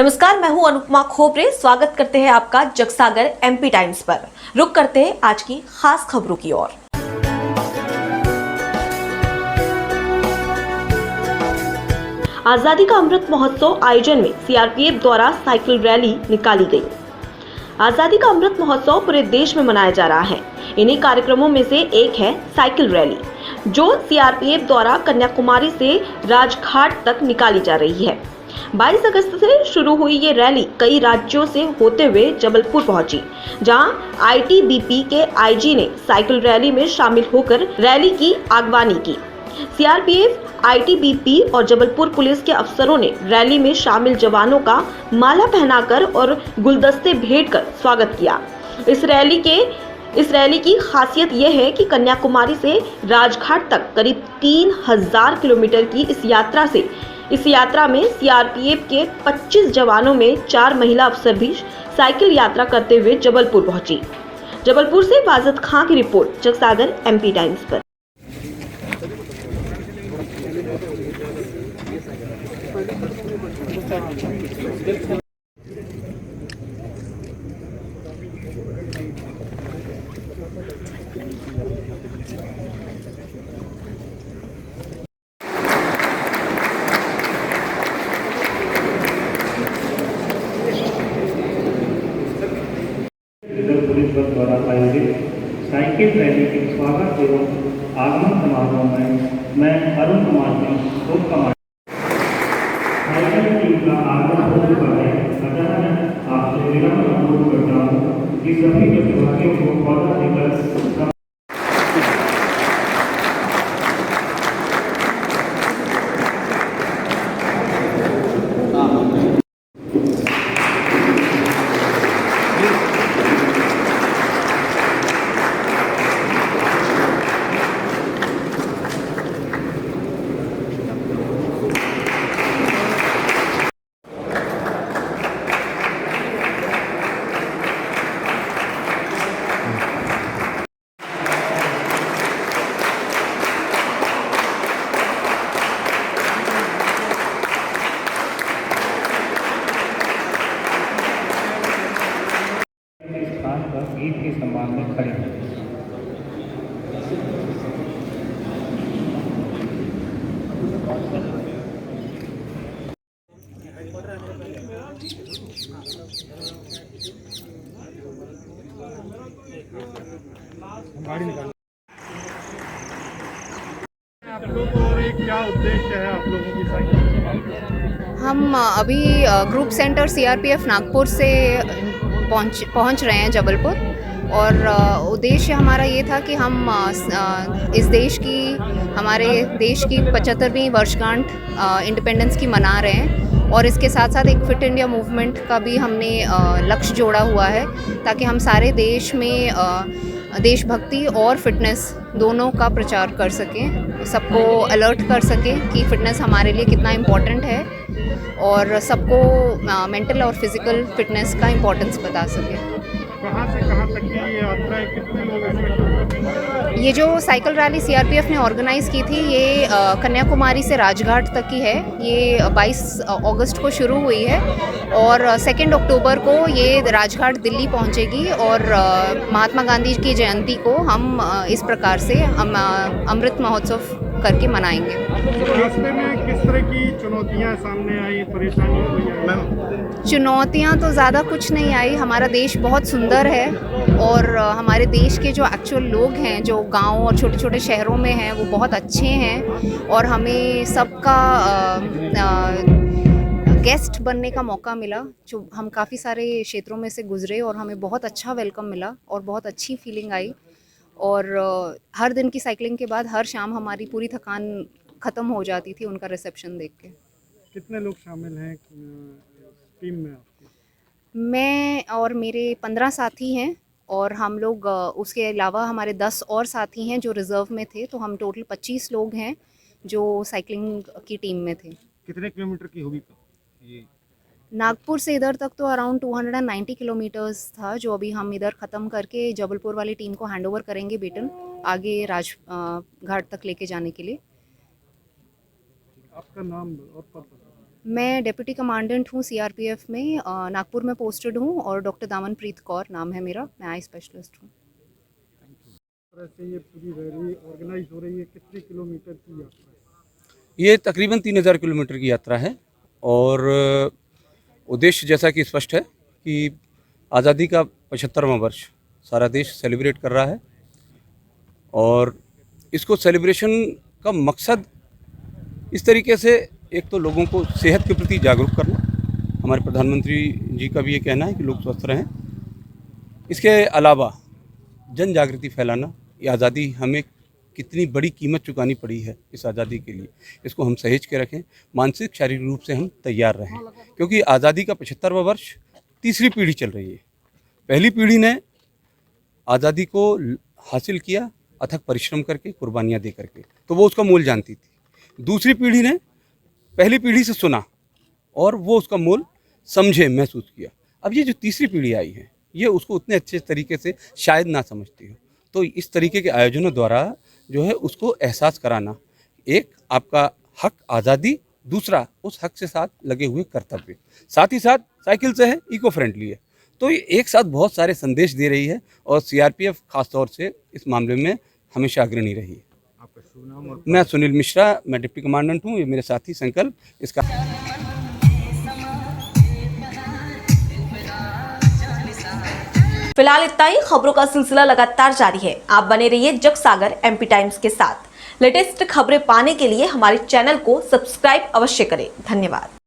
नमस्कार, मैं हूं अनुपमा खोपरे। स्वागत करते हैं आपका जगसागर एमपी टाइम्स पर। रुक करते हैं आज की खास खबरों की ओर। आजादी का अमृत महोत्सव आयोजन में सीआरपीएफ द्वारा साइकिल रैली निकाली गई। आजादी का अमृत महोत्सव पूरे देश में मनाया जा रहा है। इन्हीं कार्यक्रमों में से एक है साइकिल रैली, जो सीआरपीएफ द्वारा कन्याकुमारी से राजघाट तक निकाली जा रही है। 22 अगस्त से शुरू हुई ये रैली कई राज्यों से होते हुए जबलपुर पहुंची, जहां आईटीबीपी के आईजी ने साइकिल रैली में शामिल होकर रैली की अगवानी की। सीआरपीएफ, आईटीबीपी और जबलपुर पुलिस के अफसरों ने रैली में शामिल जवानों का माला पहनाकर और गुलदस्ते भेंट कर स्वागत किया। इस रैली की खासियत यह है कि कन्याकुमारी से राजघाट तक करीब 3000 किलोमीटर की इस यात्रा में सीआरपीएफ के 25 जवानों में 4 महिला अफसर भी साइकिल यात्रा करते हुए जबलपुर पहुंची। जबलपुर से वाजिद खां की रिपोर्ट, जगसागर एमपी टाइम्स पर। पुलिस बल द्वारा आयोजित साइकिल रैली के स्वागत एवं आगमन समारोह में मैं अरुण कुमार सिंह शुभकामनाएं। साइकिल टीम का आगमन हो चुका है। अतः मैं आपसे विनम्र अनुरोध करता हूँ कि सभी प्रतिभागियों को पौधा देकर स्थान पर ईद के सम्मान में खड़े हैं। आप लोग और क्या उद्देश्य है आप लोगों की साइकिल? हम अभी ग्रुप सेंटर सीआरपीएफ नागपुर से पहुंच रहे हैं जबलपुर, और उद्देश्य हमारा ये था कि हम हमारे देश की 75वीं वर्षगांठ इंडिपेंडेंस की मना रहे हैं, और इसके साथ साथ एक फिट इंडिया मूवमेंट का भी हमने लक्ष्य जोड़ा हुआ है, ताकि हम सारे देश में देशभक्ति और फिटनेस दोनों का प्रचार कर सकें, सबको अलर्ट कर सकें कि फिटनेस हमारे लिए कितना इम्पोर्टेंट है, और सबको मेंटल और फिज़िकल फिटनेस का इम्पोर्टेंस बता सकें। कहाँ से कहाँ तक की ये यात्रा है? कितने लोग इसमें? ये जो साइकिल रैली सीआरपीएफ ने ऑर्गेनाइज़ की थी, ये कन्याकुमारी से राजघाट तक की है। ये 22 अगस्त को शुरू हुई है, और 2 अक्टूबर को ये राजघाट दिल्ली पहुंचेगी, और महात्मा गांधी की जयंती को हम इस प्रकार से हम अमृत महोत्सव करके मनाएंगे। रास्ते में किस तरह की चुनौतियाँ सामने आई, परेशानी हुई है? चुनौतियाँ तो ज़्यादा कुछ नहीं आई। हमारा देश बहुत सुंदर है, और हमारे देश के जो एक्चुअल लोग हैं, जो गांव और छोटे छोटे शहरों में हैं, वो बहुत अच्छे हैं, और हमें सबका गेस्ट बनने का मौका मिला। जो हम काफ़ी सारे क्षेत्रों में से गुजरे, और हमें बहुत अच्छा वेलकम मिला, और बहुत अच्छी फीलिंग आई। और हर दिन की साइकिलिंग के बाद हर शाम हमारी पूरी थकान ख़त्म हो जाती थी उनका रिसेप्शन देख के। कितने लोग शामिल हैं टीम में आपकी? मैं और मेरे 15 साथी हैं, और हम लोग उसके अलावा हमारे 10 और साथी हैं जो रिज़र्व में थे, तो हम टोटल 25 लोग हैं जो साइकिलिंग की टीम में थे। कितने किलोमीटर की होगी ये? नागपुर से इधर तक तो अराउंड 290 किलोमीटर्स था, जो अभी हम इधर ख़त्म करके जबलपुर वाली टीम को हैंडओवर करेंगे बेटन, आगे राजघाट तक लेके जाने के लिए। आपका नाम और पद? मैं डिप्टी कमांडेंट हूँ सीआरपीएफ में, नागपुर में पोस्टेड हूँ और डॉक्टर दामनप्रीत कौर नाम है मेरा, मैं आई स्पेशलिस्ट हूँ। तरह से ये पूरी रैली ऑर्गेनाइज हो रही है, कितने किलोमीटर की यात्रा है? ये तकरीबन 3000 किलोमीटर की यात्रा है और उद्देश्य जैसा कि स्पष्ट है कि आज़ादी का 75वां वर्ष सारा देश सेलिब्रेट कर रहा है और इसको सेलिब्रेशन का मकसद इस तरीके से एक तो लोगों को सेहत के प्रति जागरूक करना, हमारे प्रधानमंत्री जी का भी ये कहना है कि लोग स्वस्थ रहें। इसके अलावा जन जागृति फैलाना, ये आज़ादी हमें कितनी बड़ी कीमत चुकानी पड़ी है इस आज़ादी के लिए, इसको हम सहेज के रखें, मानसिक शारीरिक रूप से हम तैयार रहें, क्योंकि आज़ादी का 75वां वर्ष तीसरी पीढ़ी चल रही है। पहली पीढ़ी ने आज़ादी को हासिल किया अथक परिश्रम करके, कुर्बानियाँ दे करके, तो वो उसका मोल जानती थी। दूसरी पीढ़ी ने पहली पीढ़ी से सुना और वो उसका मोल समझे, महसूस किया। अब ये जो तीसरी पीढ़ी आई है, ये उसको उतने अच्छे तरीके से शायद ना समझती हो, तो इस तरीके के आयोजनों द्वारा जो है उसको एहसास कराना, एक आपका हक आज़ादी, दूसरा उस हक से साथ लगे हुए कर्तव्य, साथ ही साथ साइकिल से है, इको फ्रेंडली है, तो ये एक साथ बहुत सारे संदेश दे रही है और सीआरपीएफ खास तौर से इस मामले में हमेशा अग्रणी रही है। आपका शुभ नाम और मैं सुनील मिश्रा, मैं डिप्टी कमांडेंट हूँ, ये मेरे साथी संकल्प इसका। फिलहाल इतना ही। खबरों का सिलसिला लगातार जारी है, आप बने रहिए जग सागर MP टाइम्स के साथ। लेटेस्ट खबरें पाने के लिए हमारे चैनल को सब्सक्राइब अवश्य करें। धन्यवाद।